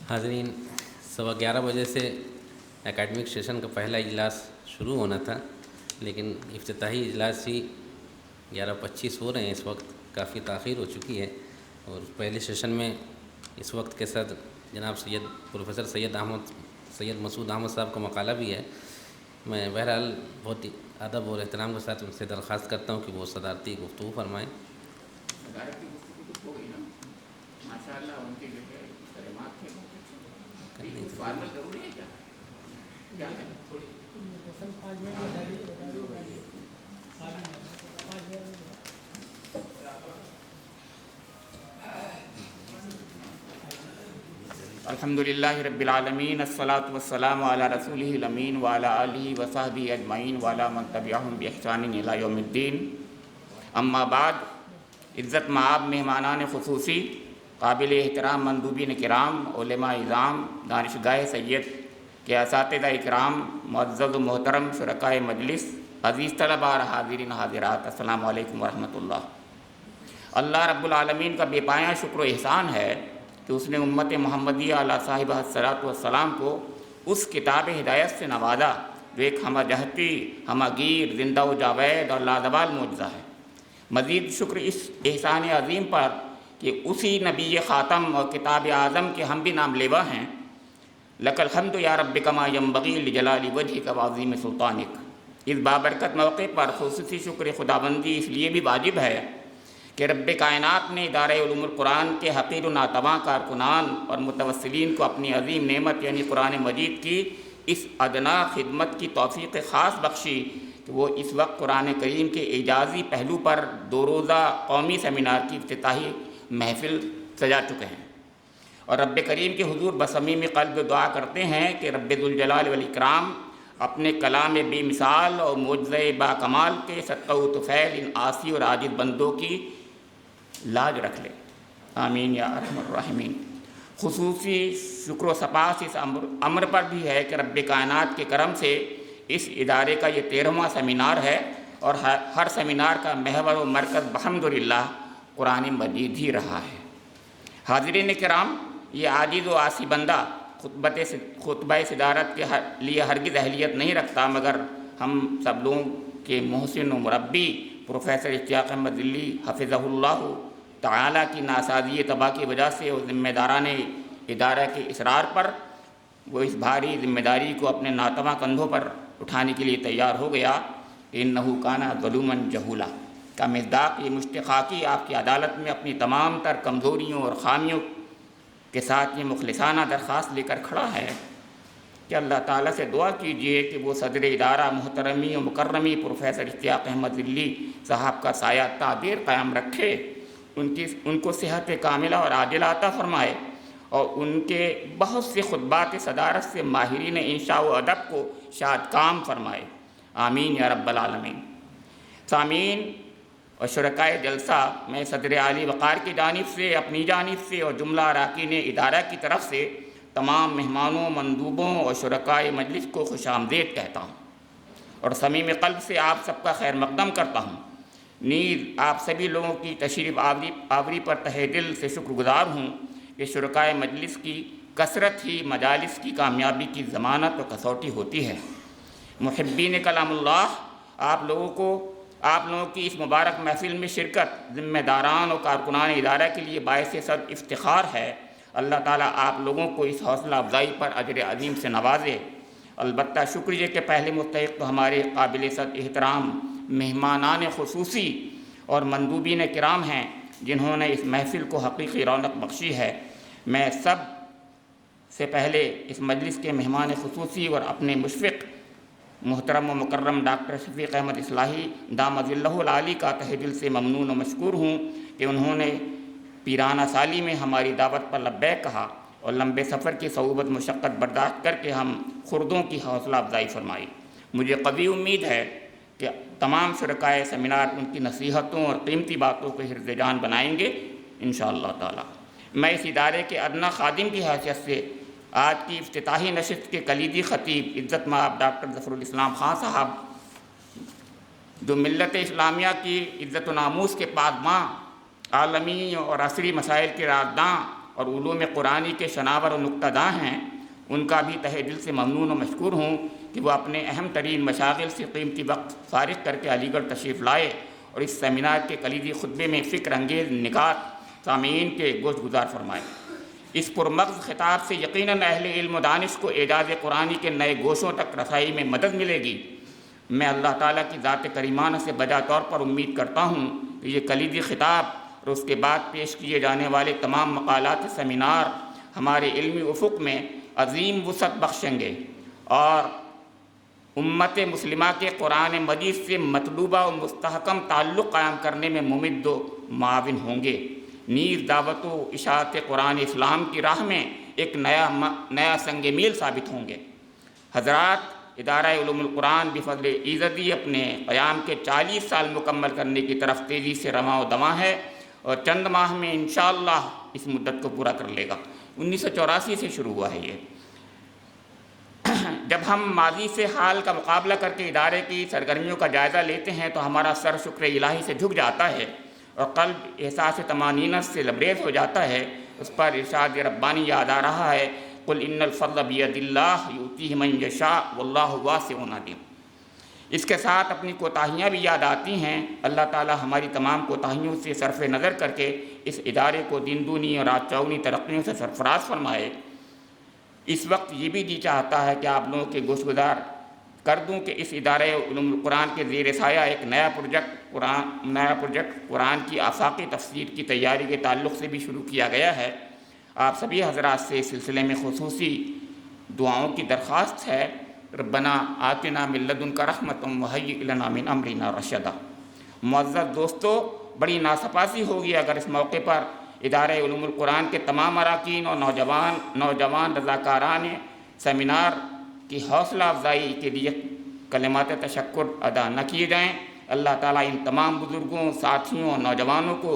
حاضرین، 11:15 بجے سے اکیڈمک سیشن کا پہلا اجلاس شروع ہونا تھا، لیکن افتتاحی اجلاس ہی 11:25 ہو رہے ہیں۔ اس وقت کافی تاخیر ہو چکی ہے، اور پہلے سیشن میں اس وقت کے صدر جناب پروفیسر سید مسعود احمد صاحب کا مقالہ بھی ہے۔ میں بہرحال بہت ہی ادب اور احترام کے ساتھ ان سے درخواست کرتا ہوں کہ وہ صدارتی گفتگو فرمائیں۔ الحمدللہ رب العالمین، الصلاۃ والسلام علی رسولہ الامین وعلی آلہ وصحبہ اجمعین وعلی من تبعہم بإحسان الی یوم الدین۔ اما بعد، عزت مآب مہمانان خصوصی، قابل احترام مندوبین کرام، علماء اعظام، دانشگاہ سید کے اساتذہ اکرام، معزز و محترم شرکائے مجلس، عزیز طلباء اور حاضرین حاضرات، السلام علیکم ورحمۃ اللہ۔ اللہ رب العالمین کا بے پایاں شکر و احسان ہے کہ اس نے امت محمدیہ علیہ صاحبہ الصلاۃ والسلام کو اس کتاب ہدایت سے نوازا جو ایک ہمہ جہتی، ہمہ گیر، زندہ و جاوید اور لازوال معجزہ ہے۔ مزید شکر اس احسان عظیم پر کہ اسی نبی خاتم اور کتاب اعظم کے ہم بھی نام لیوا ہیں۔ لک الحمد یا رب کما ینبغی لجلال وجہک وعظیم سلطانک۔ اس بابرکت موقع پر خصوصی شکر خداوندی اس لیے بھی واجب ہے کہ رب کائنات نے ادارہ علوم القرآن کے حقیر و ناتواں کارکنان اور متوسلین کو اپنی عظیم نعمت یعنی قرآن مجید کی اس ادنا خدمت کی توفیق خاص بخشی کہ وہ اس وقت قرآن کریم کے اعجازی پہلو پر 2 روزہ قومی سیمینار کی افتتاحی محفل سجا چکے ہیں، اور رب کریم کے حضور بصمیم قلب دعا کرتے ہیں کہ رب ذوالجلال والاکرام اپنے کلام بے مثال اور معجزہ با کمال کے صدقہ و طفیل ان عاصی اور عاجز بندوں کی لاج رکھ لے، آمین یا ارحم الراحمین۔ خصوصی شکر و سپاس اس امر پر بھی ہے کہ رب کائنات کے کرم سے اس ادارے کا یہ 13واں سیمینار ہے، اور ہر سیمینار کا محور و مرکز بحمدللہ قرآن مجید ہی رہا ہے۔ حاضرین کرام، یہ عاجز و عاصی بندہ خطبہ صدارت کے لیے ہرگز اہلیت نہیں رکھتا، مگر ہم سب لوگوں کے محسن و مربی پروفیسر اشتیاق احمد ظلی حفظہ اللہ تعالیٰ کی ناسازی طبع کی وجہ سے اور ذمہ داران ادارہ کے اصرار پر وہ اس بھاری ذمہ داری کو اپنے ناتواں کندھوں پر اٹھانے کے لیے تیار ہو گیا۔ انہ کان ظلوما جہولا کا مصداق یہ مشتقاقی آپ کی عدالت میں اپنی تمام تر کمزوریوں اور خامیوں کے ساتھ یہ مخلصانہ درخواست لے کر کھڑا ہے کہ اللہ تعالیٰ سے دعا کیجئے کہ وہ صدر ادارہ محترمی و مکرمی پروفیسر اشتیاق احمد ظلی صاحب کا سایہ تا دیر قائم رکھے، ان کو صحت کاملہ اور عاجلہ عطا فرمائے، اور ان کے بہت سے خطبات صدارت سے ماہرین انشاء و ادب کو شاد کام فرمائے، آمین یا رب العالمین۔ سامعین اور شرکائے جلسہ، میں صدر عالی وقار کی جانب سے، اپنی جانب سے اور جملہ اراکین ادارہ کی طرف سے تمام مہمانوں، مندوبوں اور شرکائے مجلس کو خوش آمدید کہتا ہوں، اور صمیم قلب سے آپ سب کا خیر مقدم کرتا ہوں۔ نیز آپ سبھی لوگوں کی تشریف آوری پر تہہ دل سے شکر گزار ہوں کہ شرکائے مجلس کی کثرت ہی مجالس کی کامیابی کی ضمانت و کسوٹی ہوتی ہے۔ محبین کلام اللہ، آپ لوگوں کی اس مبارک محفل میں شرکت ذمہ داران اور کارکنان ادارہ کے لیے باعث صد افتخار ہے۔ اللہ تعالیٰ آپ لوگوں کو اس حوصلہ افزائی پر اجر عظیم سے نوازے۔ البتہ شکریہ کے پہلے مستحق تو ہمارے قابل صد احترام مہمانان خصوصی اور مندوبین کرام ہیں، جنہوں نے اس محفل کو حقیقی رونق بخشی ہے۔ میں سب سے پہلے اس مجلس کے مہمان خصوصی اور اپنے مشفق محترم و مکرم ڈاکٹر شفیق احمد اصلاحی دام ظلہ العالی کا تہ دل سے ممنون و مشکور ہوں کہ انہوں نے پیرانہ سالی میں ہماری دعوت پر لبیک کہا اور لمبے سفر کی صعوبت مشقت برداشت کر کے ہم خردوں کی حوصلہ افزائی فرمائی۔ مجھے قوی امید ہے کہ تمام شرکائے سیمینار ان کی نصیحتوں اور قیمتی باتوں کو حرز جان بنائیں گے انشاءاللہ تعالی۔ میں اس ادارے کے ادنا خادم کی حیثیت سے آج کی افتتاحی نشست کے کلیدی خطیب عزت مآب ڈاکٹر ظفر الاسلام خان صاحب، جو ملت اسلامیہ کی عزت و ناموس کے پاسباں، عالمی اور عصری مسائل کے رازداں اور علوم قرآنی کے شناور و نقطہ داں ہیں، ان کا بھی تہہ دل سے ممنون و مشکور ہوں کہ وہ اپنے اہم ترین مشاغل سے قیمتی وقت فارغ کر کے علی گڑھ تشریف لائے اور اس سیمینار کے کلیدی خطبے میں فکر انگیز نکات سامعین کے گوش گزار فرمائے۔ اس پرمغز خطاب سے یقیناً اہل علم و دانش کو اعجاز قرآنی کے نئے گوشوں تک رسائی میں مدد ملے گی۔ میں اللہ تعالیٰ کی ذات کریمانہ سے بجا طور پر امید کرتا ہوں کہ یہ کلیدی خطاب اور اس کے بعد پیش کیے جانے والے تمام مقالات سیمینار ہمارے علمی افق میں عظیم وسعت بخشیں گے اور امت مسلمہ کے قرآن مجید سے مطلوبہ و مستحکم تعلق قائم کرنے میں ممد و معاون ہوں گے، نیز دعوت و اشاعت قرآن اسلام کی راہ میں ایک نیا سنگ میل ثابت ہوں گے۔ حضرات، ادارہ علوم القرآن بفضل ایزدی اپنے قیام کے 40 سال مکمل کرنے کی طرف تیزی سے رواں و دواں ہے اور چند ماہ میں انشاءاللہ اس مدت کو پورا کر لے گا۔ 1984 سے شروع ہوا ہے یہ۔ جب ہم ماضی سے حال کا مقابلہ کر کے ادارے کی سرگرمیوں کا جائزہ لیتے ہیں تو ہمارا سر شکر الہی سے جھک جاتا ہے اور قلب احساس طمانینت سے لبریز ہو جاتا ہے۔ اس پر ارشاد ربانی یاد آ رہا ہے، قل ان الفضل بید اللہ یؤتیہ من یشاء واللہ واسع علیم۔ اس کے ساتھ اپنی کوتاہیاں بھی یاد آتی ہیں۔ اللہ تعالیٰ ہماری تمام کوتاہیوں سے صرف نظر کر کے اس ادارے کو دن دونی اور رات چوگنی ترقیوں سے سرفراز فرمائے۔ اس وقت یہ بھی جی چاہتا ہے کہ آپ لوگوں کے گوش گزار کر دوں کہ اس ادارے علوم القرآن کے زیر سایہ ایک نیا پروجیکٹ قرآن کی آفاقی تفسیر کی تیاری کے تعلق سے بھی شروع کیا گیا ہے۔ آپ سبھی حضرات سے اس سلسلے میں خصوصی دعاؤں کی درخواست ہے۔ ربنا آتنا من لدنک رحمۃ وہیئ لنا من امرنا رشدا۔ معزز دوستو، بڑی ناسپاسی ہوگی اگر اس موقع پر ادارہ علوم القرآن کے تمام اراکین اور نوجوان رضاکاران سیمینار کی حوصلہ افزائی کے لیے کلمات تشکر ادا نہ کیے جائیں۔ اللہ تعالیٰ ان تمام بزرگوں، ساتھیوں اور نوجوانوں کو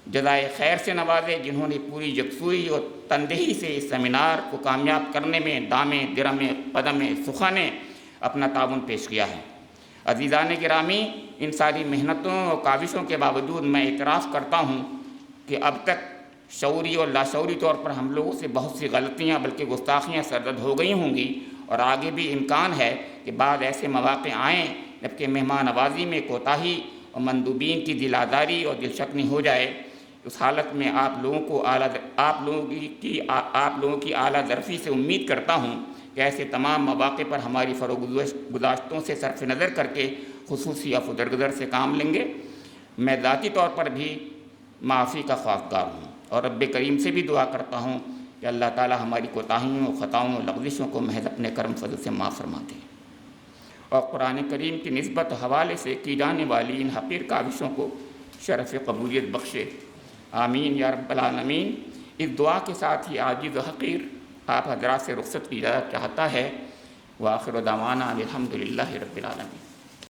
جزائے خیر سے نوازے جنہوں نے پوری یکسوئی اور تندہی سے اس سیمینار کو کامیاب کرنے میں دامے درمے قدمے سخنے اپنا تعاون پیش کیا ہے۔ عزیزان گرامی، ان ساری محنتوں اور کاوشوں کے باوجود میں اعتراف کرتا ہوں کہ اب تک شعوری اور لاشعوری طور پر ہم لوگوں سے بہت سی غلطیاں بلکہ گستاخیاں سرزد ہو گئی ہوں گی اور آگے بھی امکان ہے کہ بعد ایسے مواقع آئیں جبکہ مہمان نوازی میں کوتاہی اور مندوبین کی دل آزاری اور دل شکنی ہو جائے۔ اس حالت میں آپ لوگوں کی اعلیٰ ظرفی سے امید کرتا ہوں کہ ایسے تمام مواقع پر ہماری فروغ گزاشتوں سے صرف نظر کر کے خصوصی عفو درگزر سے کام لیں گے۔ میں ذاتی طور پر بھی معافی کا خواستگار ہوں اور رب کریم سے بھی دعا کرتا ہوں کہ اللہ تعالیٰ ہماری کوتاہیوں، خطاؤں اور لغزشوں کو محض اپنے کرم فضل سے معاف فرما دے اور قرآن کریم کی نسبت حوالے سے کی جانے والی ان حقیر کاوشوں کو شرف قبولیت بخشے۔ آمین یا رب العالمین۔ اس دعا کے ساتھ ہی عاجز و حقیر آپ حضرات سے رخصت کی اجازت چاہتا ہے۔ وآخر دعوانا الحمدللہ رب العالمین۔